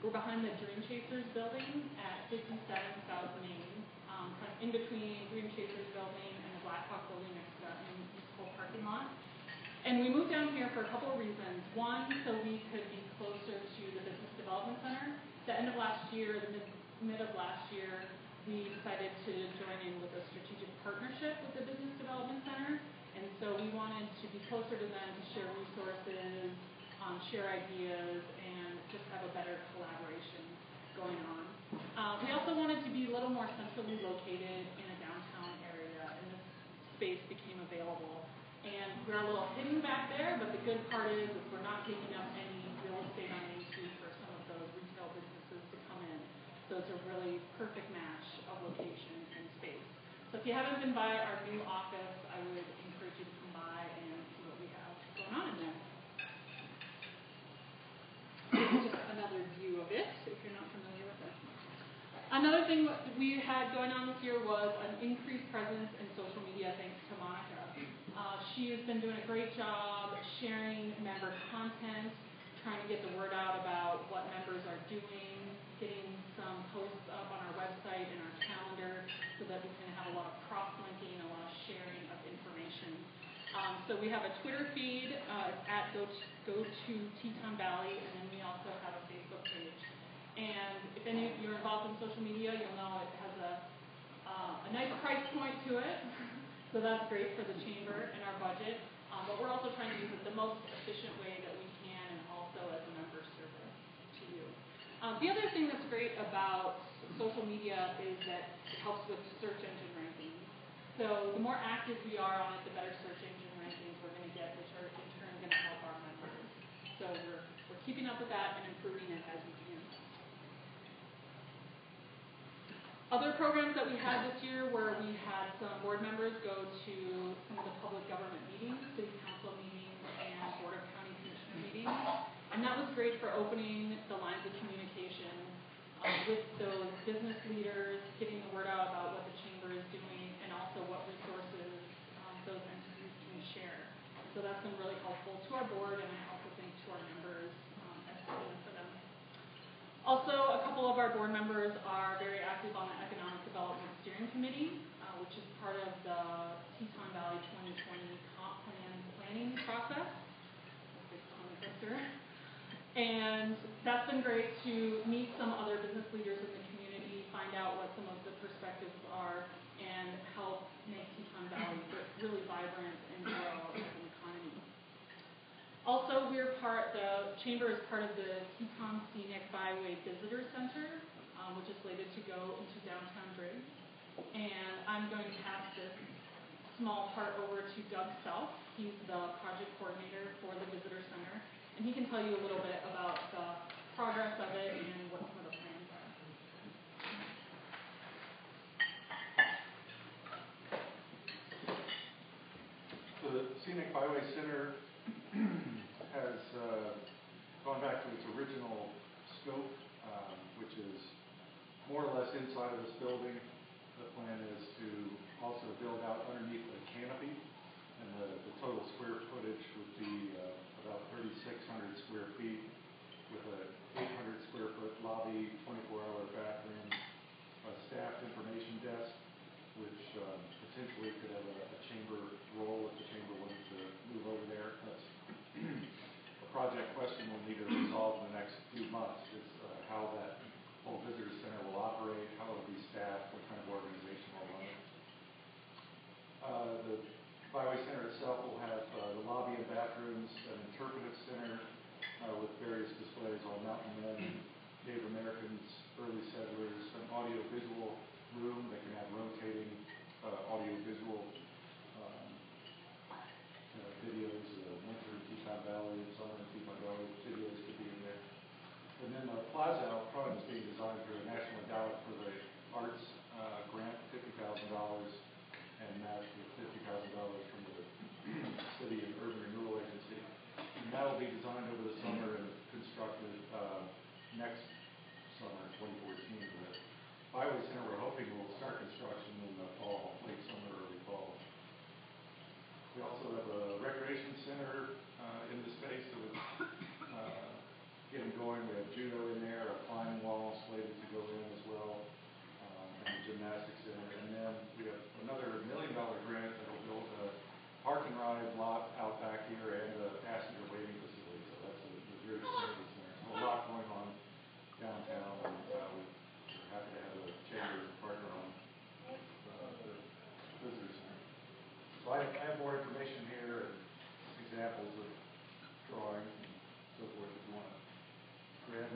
We're behind the Dream Chasers building at 57 South Main, kind of in between Dream Chasers building and the Black Hawk building next to that municipal parking lot. And we moved down here for a couple of reasons. One, so we could be closer to the Business Development Center. The end of last year, the mid of last year, we decided to join in with a strategic partnership with the Business Development Center. And so we wanted to be closer to them to share resources, share ideas, and just have a better collaboration going on. We also wanted to be a little more centrally located in a downtown area, and this space became available. And we're a little hidden back there, but the good part is we're not taking up any real estate on Main Street for some of those retail businesses to come in. So it's a really perfect match of location and space. So if you haven't been by our new office, I would encourage you to come by and see what we have going on in there. Just another view of it, if you're not familiar with it. Another thing we had going on this year was an increased presence in social media thanks to Monica. She has been doing a great job sharing member content, trying to get the word out about what members are doing, getting some posts up on our website and our calendar so that we can have a lot of cross-linking, a lot of sharing of information. So we have a Twitter feed at Go to Teton Valley, and then we also have a Facebook page. And if any of you are involved in social media, you'll know it has a nice price point to it. So that's great for the chamber and our budget. But we're also trying to use it the most efficient way that we can, and also as a member service to you. The other thing that's great about social media is that it helps with search engine rankings. So the more active we are on it, the better search engine rankings we're going to get, which are in turn going to help our members. So we're keeping up with that and improving it as we can. Other programs that we had this year were we had some board members go to some of the public government meetings, city council meetings, and board of county commissioner meetings. And that was great for opening the lines of communication with those business leaders, getting the word out about what the chamber is doing, and also what resources those entities can share. So that's been really helpful to our board, and I also think to our members as a win for them. Also, a couple of our board members are very active on the Economic Development Steering Committee, which is part of the Teton Valley 2020 comp plan planning process. And that's been great to meet some other business leaders in the community, find out what some of the perspectives are, and help make Teton Valley really vibrant and grow as an economy. Also, the chamber is part of the Teton Scenic Byway Visitor Center, which is slated to go into downtown Driggs. And I'm going to pass this small part over to Doug Self. He's the project coordinator for the visitor center. And he can tell you a little bit about the progress of it and what some of the plans are. So the Scenic Byway Center has gone back to its original scope, which is more or less inside of this building. The plan is to also build out underneath the canopy, and the total square footage would be about 3,600 square feet with a 800 square foot lobby, 24-hour bathroom, a staffed information desk, which potentially could have a chamber role if the chamber wanted to move over there. That's a project question we'll need to resolve in the next few months, is how that whole visitor center will operate, how it will be staffed, what kind of organization will run it. The Byway Center itself will have the lobby and bathrooms, an interpretive center with various displays on mountain men, Native Americans, early settlers, an audio-visual room that can have rotating audio-visual videos, winter in Teton Valley, summer in Teton Valley, videos could be in there. And then the plaza out front is being designed for the National Endowment for the Arts grant, $50,000. And matched with $50,000 from the City and Urban Renewal Agency. And that will be designed over the summer and constructed next summer, 2014. The Byway Center, we're hoping will start construction in the fall, late summer, early fall. We also have a recreation center in the space that was getting going. We have judo in there, a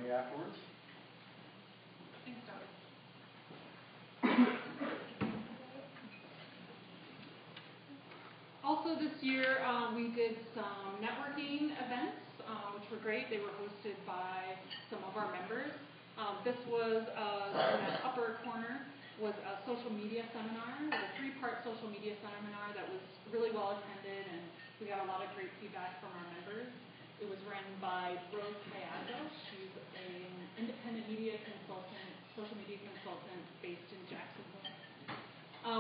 me afterwards. Thanks, Doug. Also this year, we did some networking events, which were great. They were hosted by some of our members. This was, in that upper corner, was a social media seminar. It was a 3-part social media seminar that was really well attended, and we got a lot of great feedback from our members. It was run by Rose Cayazzo. She's an independent media consultant, social media consultant based in Jacksonville.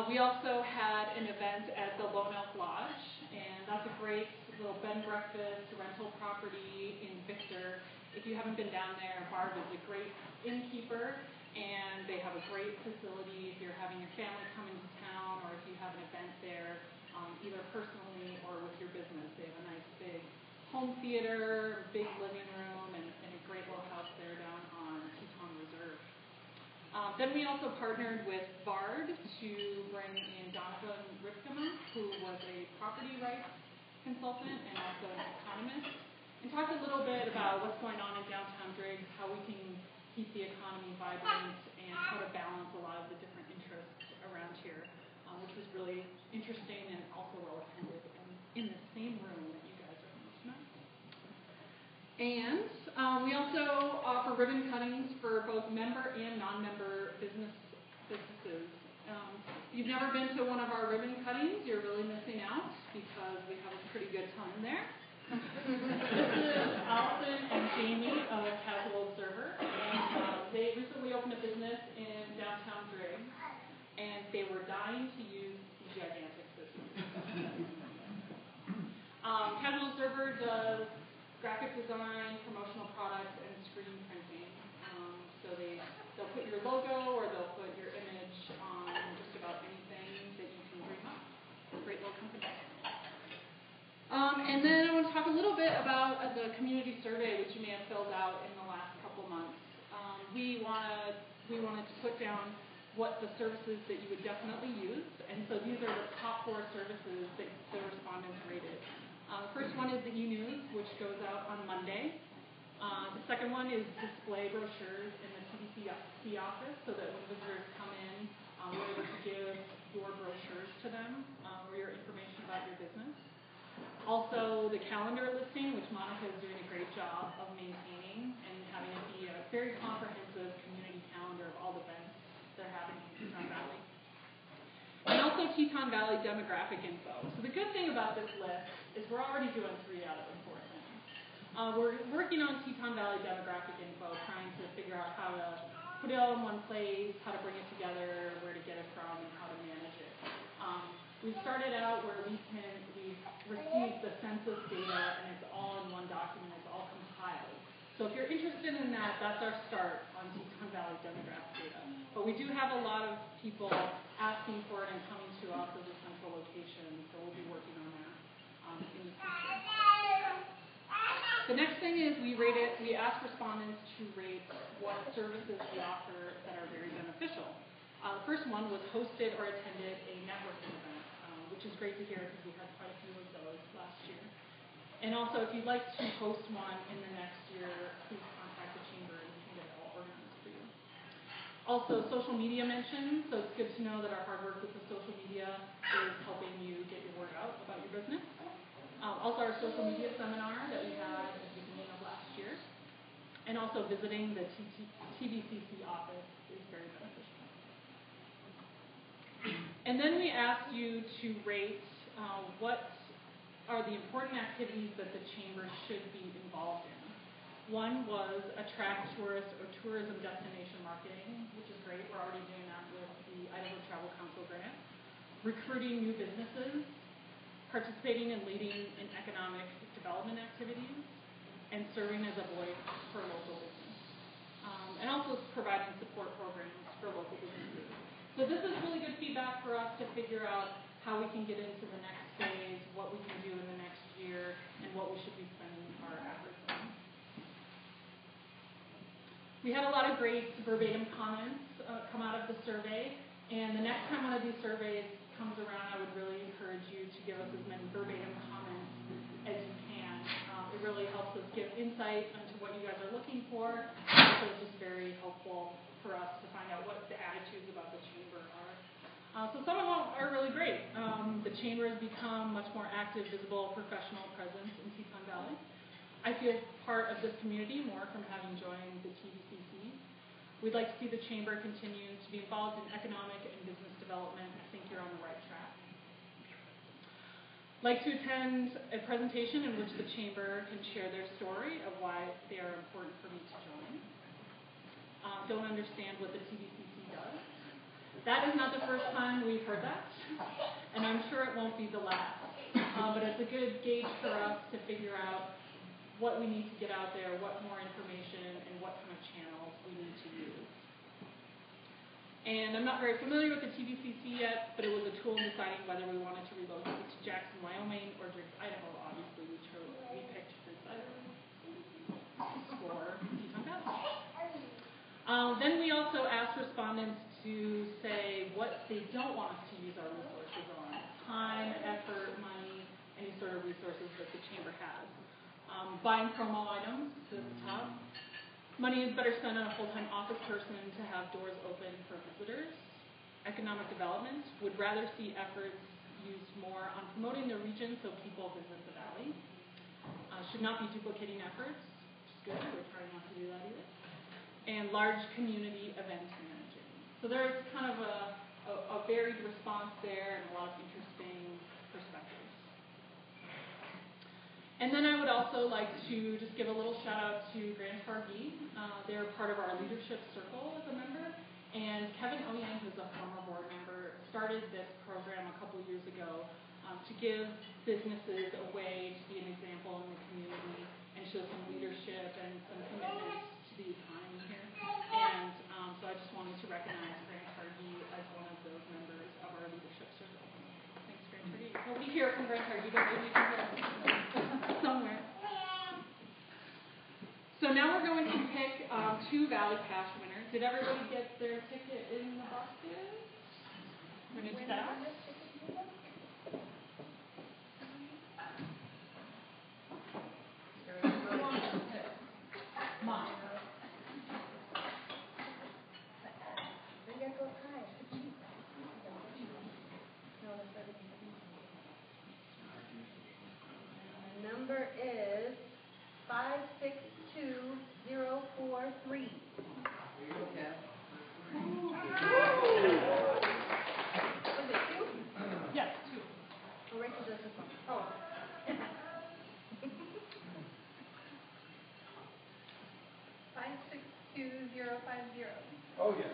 We also had an event at the Lone Elk Lodge, and that's a great little bed and breakfast rental property in Victor. If you haven't been down there, Barb is a great innkeeper, and they have a great facility if you're having your family come into town or if you have an event there, either personally or with your business. They have a nice big home theater, big living room, and a great little house there down on Teton Reserve. Then we also partnered with Bard to bring in Donovan Ripkema, who was a property rights consultant and also an economist, and talked a little bit about what's going on in downtown Driggs, how we can keep the economy vibrant, and how to balance a lot of the different interests around here, which was really interesting and also well attended in the same room that you guys are going tonight. And we also offer ribbon cuttings for both member and non-member businesses. If you've never been to one of our ribbon cuttings, you're really missing out because we have a pretty good time there. This is Allison and Jamie of Casual Observer, and they recently opened a business in downtown Driggs, and they were dying to use the gigantic system. Casual Observer does graphic design, promotional products, and screen printing. So they'll put your logo or they'll put your image on just about anything that you can dream up. Great little company. And then I want to talk a little bit about the community survey, which you may have filled out in the last couple months. We wanted to put down what the services that you would definitely use, and so these are the top 4 services that the respondents rated. The first one is the e-news, which goes out on Monday. The second one is display brochures in the TDC office, so that when visitors come in, we're able to give your brochures to them or your information about your business. Also, the calendar listing, which Monica is doing a great job of maintaining and having it be a very comprehensive community calendar of all the events that are happening in Teton Valley. And also Teton Valley demographic info. So the good thing about this list is we're already doing 3 out of the 4 things. We're working on Teton Valley demographic info, trying to figure out how to put it all in one place, how to bring it together, where to get it from, and how to manage it. We started out where we've received the census data, and it's all in one document, it's all compiled. So if you're interested in that, that's our start on Teton Valley demographic data. But we do have a lot of people asking for it and coming to us as a central location, so we'll be working on that in the future. The next thing is we ask respondents to rate what services we offer that are very beneficial. The first one was hosted or attended a networking event, which is great to hear because we had quite a few of those last year. And also, if you'd like to host one in the next year, please contact the chamber and we can get it all organized for you. Also, social media mentions, so it's good to know that our hard work with the social media is helping you get your word out about your business. Also, our social media seminar that we had at the beginning of last year. And also, visiting the TVCC office is very beneficial. And then we asked you to rate what are the important activities that the chamber should be involved in. One was attract tourists or tourism destination marketing, which is great. We're already doing that with the Idaho Travel Council grant. Recruiting new businesses, participating and leading in economic development activities, and serving as a voice for local business. And also providing support programs for local businesses. So this is really good feedback for us to figure out how we can get into the next phase, what we can do in the next year, and what we should be spending our efforts on. We had a lot of great verbatim comments come out of the survey, and the next time one of these surveys comes around, I would really encourage you to give us as many verbatim comments as you can. It really helps us give insight into what you guys are looking for, so it's just very helpful for us to find out what the attitudes about the chamber are. So some of them are really great. The chamber has become much more active, visible, professional presence in Teton Valley. I feel part of this community more from having joined the TVCC. We'd like to see the chamber continue to be involved in economic and business development. I think you're on the right track. Like to attend a presentation in which the chamber can share their story of why they are important for me to join. Don't understand what the TVCC does. That is not the first time we've heard that, and I'm sure it won't be the last. But it's a good gauge for us to figure out what we need to get out there, what more information, and what kind of channels we need to use. And I'm not very familiar with the TVCC yet, but it was a tool in deciding whether we wanted to relocate to Jackson, Wyoming, or Driggs, Idaho. Obviously, we picked Driggs, Idaho for Teton Valley. Then we also asked respondents to say what they don't want us to use our resources on: time, effort, money, any sort of resources that the chamber has. Buying promo items to the top. Money is better spent on a full-time office person to have doors open for visitors. Economic development would rather see efforts used more on promoting the region so people visit the valley. Should not be duplicating efforts, which is good. We're trying not to do that either. And large community event managing. So there's kind of a varied response there and a lot of interesting perspectives. And then I would also like to just give a little shout out to Grant Fargee. They're part of our leadership circle as a member. And Kevin Oyen, who's a former board member, started this program a couple years ago to give businesses a way to be an example in the community and show some leadership and some commitment to the economy here. And so I just wanted to recognize Grant Fargee as one of those members of our leadership circle. Thanks, Grant Fargee. Nobody here from Grant Fargee, but maybe you can get somewhere. So now we're going to pick 2 Valley Pass winners. Did everybody get their ticket in the boxes? We're going to do that. Mine. Number is 562043. Was it 2? Yes, 2. Oh, Rachel does this one. Oh. 562050. Oh, yes.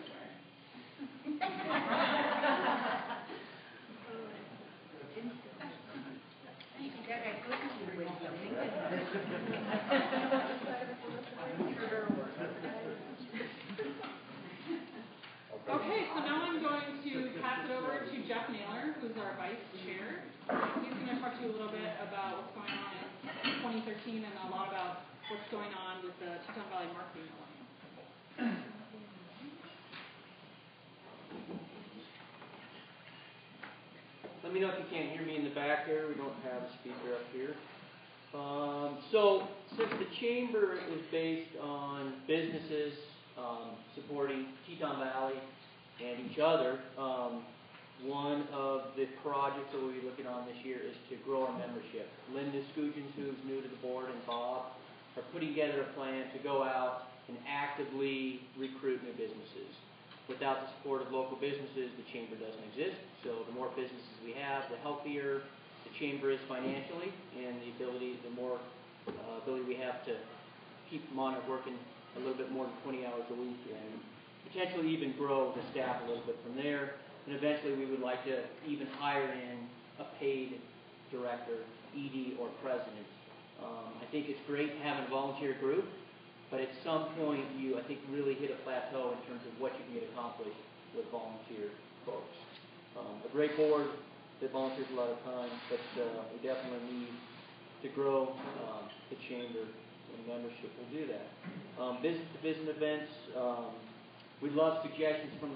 Okay, so now I'm going to pass it over to Jeff Naylor, who's our vice chair. He's going to talk to you a little bit about what's going on in 2013 and a lot about what's going on with the Teton Valley Marketing Alliance. Let me know if you can't hear me in the back there. We don't have a speaker up here. So since the chamber is based on businesses supporting Teton Valley and each other, one of the projects that we'll be looking on this year is to grow our membership. Linda Scugins, who's new to the board, and Bob are putting together a plan to go out and actively recruit new businesses. Without the support of local businesses, the chamber doesn't exist. So the more businesses we have, the healthier the chamber is financially, and the more ability we have to keep them on and working a little bit more than 20 hours a week, and potentially even grow the staff a little bit from there. And eventually we would like to even hire in a paid director, ED, or president. I think it's great having a volunteer group, but at some point you, I think, really hit a plateau in terms of what you can get accomplished with volunteer folks. A great board that volunteers a lot of time, but we definitely need to grow the chamber, and membership will do that. Business-to-business events, we'd love suggestions from